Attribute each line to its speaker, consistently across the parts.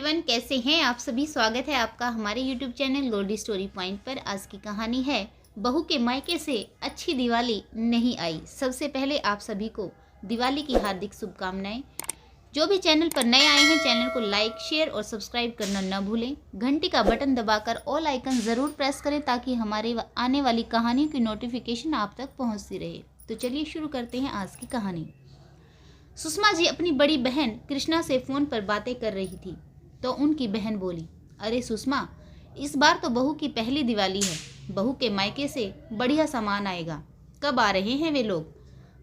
Speaker 1: Everyone, कैसे हैं आप सभी। स्वागत है आपका हमारे YouTube channel Goldy Story Point पर। आज की कहानी है बहू के मायके से अच्छी दिवाली नहीं आई। सबसे पहले आप सभी को दिवाली की हार्दिक शुभकामनाएं। जो भी चैनल पर नए आए हैं, चैनल को लाइक, शेयर और सब्सक्राइब करना न भूलें। घंटी का बटन दबाकर ऑल आइकन ज़रूर प्रेस करें ताकि हमारे आने वाली कहानियों की नोटिफिकेशन आप तक पहुँचती रहे। तो चलिए शुरू करते हैं आज की कहानी। सुषमा जी अपनी बड़ी बहन कृष्णा से फ़ोन पर बातें कर रही थी तो उनकी बहन बोली, अरे सुषमा, इस बार तो बहू की पहली दिवाली है। बहू के मायके से बढ़िया सामान आएगा। कब आ रहे हैं वे लोग?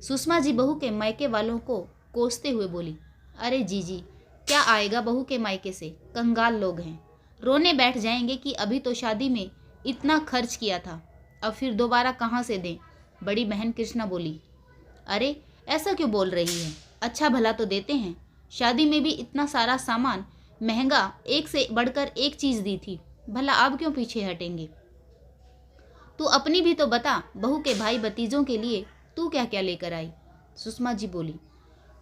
Speaker 1: सुषमा जी बहू के मायके वालों को कोसते हुए बोली, अरे जीजी, क्या आएगा बहू के मायके से? कंगाल लोग हैं, रोने बैठ जाएंगे कि अभी तो शादी में इतना खर्च किया था, अब फिर दोबारा कहाँ से दें। बड़ी बहन कृष्णा बोली, अरे ऐसा क्यों बोल रही है? अच्छा भला तो देते हैं। शादी में भी इतना सारा सामान, महंगा, एक से बढ़कर एक चीज़ दी थी। भला अब क्यों पीछे हटेंगे? तू अपनी भी तो बता, बहू के भाई भतीजों के लिए तू क्या क्या लेकर आई? सुषमा जी बोली,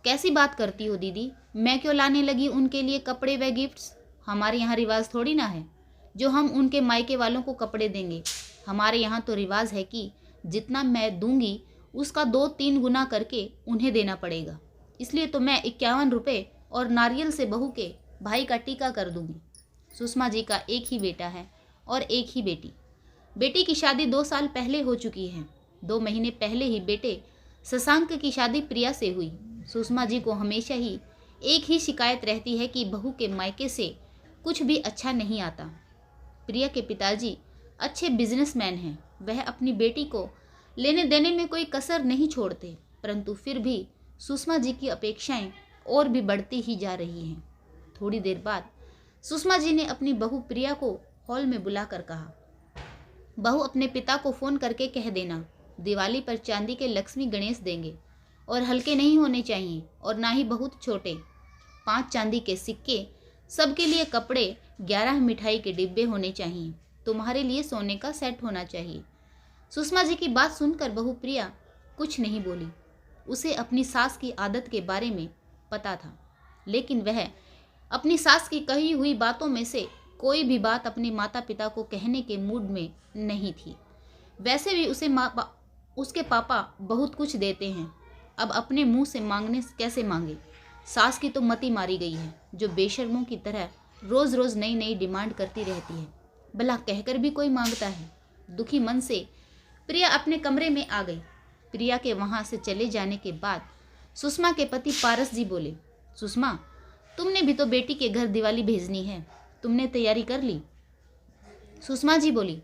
Speaker 1: कैसी बात करती हो दीदी, मैं क्यों लाने लगी उनके लिए कपड़े व गिफ्ट्स? हमारे यहाँ रिवाज थोड़ी ना है जो हम उनके मायके वालों को कपड़े देंगे। हमारे यहाँ तो रिवाज है कि जितना मैं दूंगी उसका 2-3 गुना करके उन्हें देना पड़ेगा। इसलिए तो मैं 51 रुपये और नारियल से बहू के भाई का टीका कर दूंगी। सुषमा जी का एक ही बेटा है और एक ही बेटी। बेटी की शादी 2 साल पहले हो चुकी है। 2 महीने पहले ही बेटे शशांक की शादी प्रिया से हुई। सुषमा जी को हमेशा ही एक ही शिकायत रहती है कि बहू के मायके से कुछ भी अच्छा नहीं आता। प्रिया के पिताजी अच्छे बिजनेसमैन हैं। वह अपनी बेटी को लेने देने में कोई कसर नहीं छोड़ते, परंतु फिर भी सुषमा जी की अपेक्षाएं और भी बढ़ती ही जा रही हैं। थोड़ी देर बाद सुषमा जी ने अपनी बहू प्रिया को हॉल में बुलाकर कहा, बहू, अपने पिता को फ़ोन करके कह देना दिवाली पर चांदी के लक्ष्मी गणेश देंगे और हल्के नहीं होने चाहिए और ना ही बहुत छोटे। 5 चांदी के सिक्के, सबके लिए कपड़े, 11 मिठाई के डिब्बे होने चाहिए। तुम्हारे लिए सोने का सेट होना चाहिए। सुषमा जी की बात सुनकर बहू प्रिया कुछ नहीं बोली। उसे अपनी सास की आदत के बारे में पता था, लेकिन वह अपनी सास की कही हुई बातों में से कोई भी बात अपने माता पिता को कहने के मूड में नहीं थी। वैसे भी उसके पापा बहुत कुछ देते हैं, अब अपने मुंह से मांगने कैसे मांगे। सास की तो मति मारी गई है, जो बेशर्मों की तरह रोज़ रोज़ नई नई डिमांड करती रहती है। भला कहकर भी कोई मांगता है? दुखी मन से प्रिया अपने कमरे में आ गई। प्रिया के वहाँ से चले जाने के बाद सुषमा के पति पारस जी बोले, सुषमा, तुमने भी तो बेटी के घर दिवाली भेजनी है, तुमने तैयारी कर ली? सुषमा जी बोली,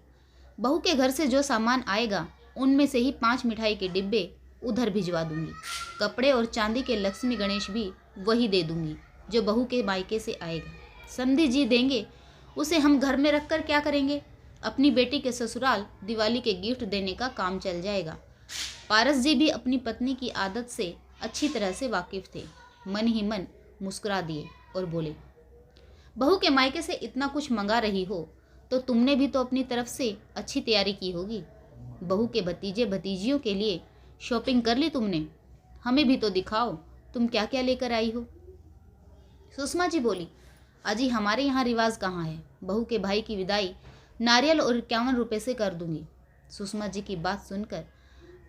Speaker 1: बहू के घर से जो सामान आएगा उनमें से ही 5 मिठाई के डिब्बे उधर भिजवा दूंगी। कपड़े और चांदी के लक्ष्मी गणेश भी वही दे दूंगी जो बहू के मायके से आएगा। समधी जी देंगे, उसे हम घर में रखकर क्या करेंगे? अपनी बेटी के ससुराल दिवाली के गिफ्ट देने का काम चल जाएगा। पारस जी भी अपनी पत्नी की आदत से अच्छी तरह से वाकिफ थे। मन ही मन मुस्कुरा दिए और बोले, बहू के मायके से इतना कुछ मंगा रही हो तो तुमने भी तो अपनी तरफ से अच्छी तैयारी की होगी। बहू के भतीजे भतीजियों के लिए शॉपिंग कर ली तुमने? हमें भी तो दिखाओ तुम क्या क्या लेकर आई हो। सुषमा जी बोली, अजी हमारे यहाँ रिवाज कहाँ है? बहू के भाई की विदाई नारियल और 51 रुपये से कर दूंगी। सुषमा जी की बात सुनकर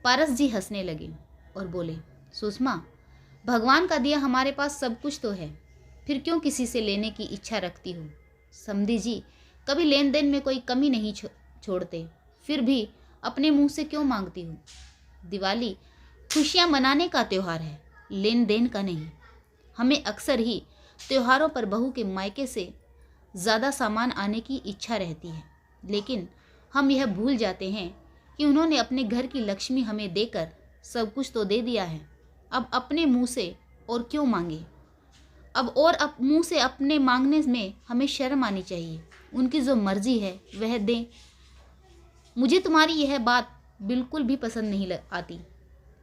Speaker 1: पारस जी हंसने लगे और बोले, सुषमा, भगवान का दिया हमारे पास सब कुछ तो है, फिर क्यों किसी से लेने की इच्छा रखती हो? समधी जी कभी लेन देन में कोई कमी नहीं छोड़ते, फिर भी अपने मुंह से क्यों मांगती हो? दिवाली खुशियां मनाने का त्यौहार है, लेन देन का नहीं। हमें अक्सर ही त्योहारों पर बहू के मायके से ज़्यादा सामान आने की इच्छा रहती है, लेकिन हम यह भूल जाते हैं कि उन्होंने अपने घर की लक्ष्मी हमें देकर सब कुछ तो दे दिया है। अब अपने मुंह से और क्यों मांगे? अब मुंह से अपने मांगने में हमें शर्म आनी चाहिए। उनकी जो मर्जी है वह दें। मुझे तुम्हारी यह बात बिल्कुल भी पसंद नहीं आती।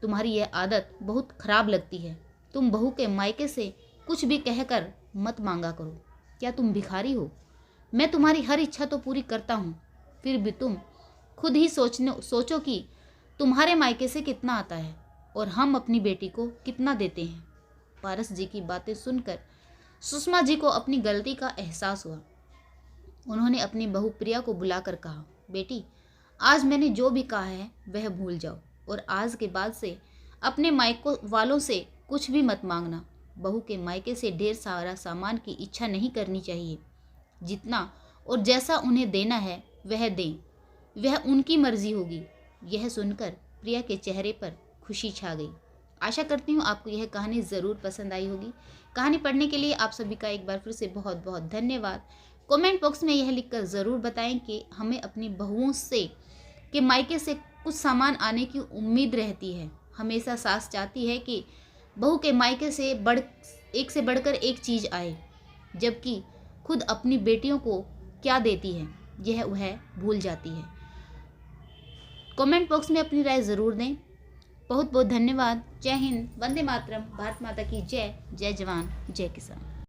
Speaker 1: तुम्हारी यह आदत बहुत खराब लगती है। तुम बहू के मायके से कुछ भी कहकर मत मांगा करो। क्या तुम भिखारी हो? मैं तुम्हारी हर इच्छा तो पूरी करता हूँ, फिर भी तुम खुद ही सोचो कि तुम्हारे मायके से कितना आता है और हम अपनी बेटी को कितना देते हैं। पारस जी की बातें सुनकर सुषमा जी को अपनी गलती का एहसास हुआ। उन्होंने अपनी बहू प्रिया को बुलाकर कहा, बेटी, आज मैंने जो भी कहा है वह भूल जाओ और आज के बाद से अपने मायको वालों से कुछ भी मत मांगना। बहू के मायके से ढेर सारा सामान की इच्छा नहीं करनी चाहिए। जितना और जैसा उन्हें देना है वह दें, वह उनकी मर्जी होगी। यह सुनकर प्रिया के चेहरे पर खुशी छा गई। आशा करती हूँ आपको यह कहानी ज़रूर पसंद आई होगी। कहानी पढ़ने के लिए आप सभी का एक बार फिर से बहुत बहुत धन्यवाद। कमेंट बॉक्स में यह लिखकर ज़रूर बताएं कि हमें अपनी बहुओं से के मायके से कुछ सामान आने की उम्मीद रहती है। हमेशा सास चाहती है कि बहू के मायके से एक से बढ़कर एक चीज़ आए, जबकि खुद अपनी बेटियों को क्या देती है यह वह भूल जाती है। कमेंट बॉक्स में अपनी राय ज़रूर दें। बहुत बहुत धन्यवाद। जय हिंद, वंदे मातरम, भारत माता की जय। जय जवान, जय किसान।